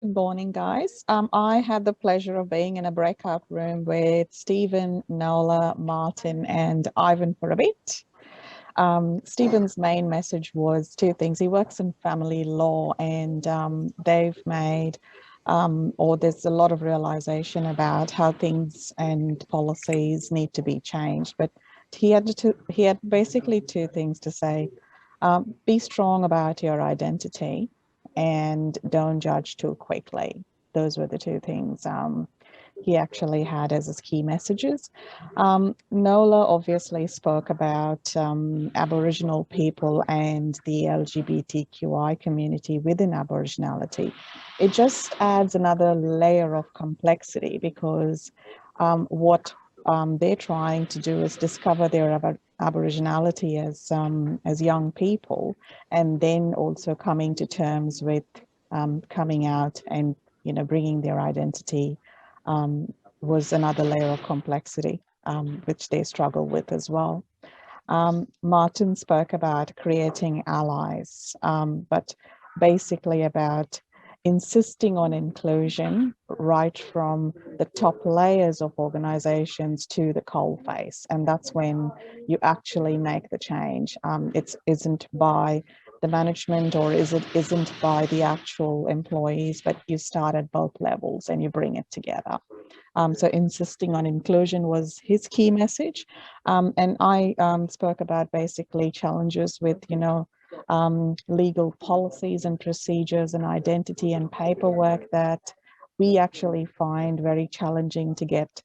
Good morning, guys. I had the pleasure of being in a breakout room with Stephen, Nola, Martin, and Ivan for a bit. Stephen's main message was two things. He works in family law, and they've made, or there's a lot of realization about how things and policies need to be changed. But he had basically two things to say. Be strong about your identity and don't judge too quickly. Those were the two things he actually had as his key messages. Nola obviously spoke about Aboriginal people and the LGBTQI community within Aboriginality. It just adds another layer of complexity because what they're trying to do is discover their Aboriginality as young people, and then also coming to terms with coming out and bringing their identity was another layer of complexity which they struggle with as well. Martin spoke about creating allies, but basically about insisting on inclusion right from the top layers of organizations to the coalface. And that's when you actually make the change. It isn't by the management or isn't by the actual employees, but you start at both levels and you bring it together. So insisting on inclusion was his key message. And I spoke about basically challenges with, legal policies and procedures and identity and paperwork that we actually find very challenging to get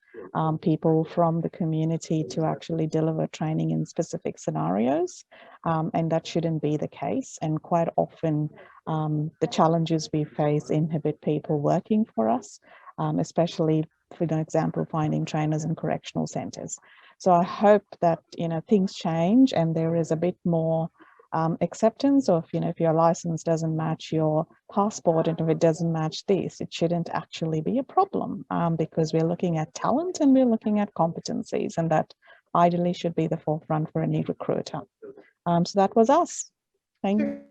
people from the community to actually deliver training in specific scenarios. And that shouldn't be the case. And quite often, the challenges we face inhibit people working for us, especially, for example, finding trainers in correctional centres. So I hope that things change and there is a bit more acceptance of if your license doesn't match your passport and if it doesn't match this, it shouldn't actually be a problem because we're looking at talent and we're looking at competencies, and that ideally should be the forefront for any recruiter. So that was us. Thank you.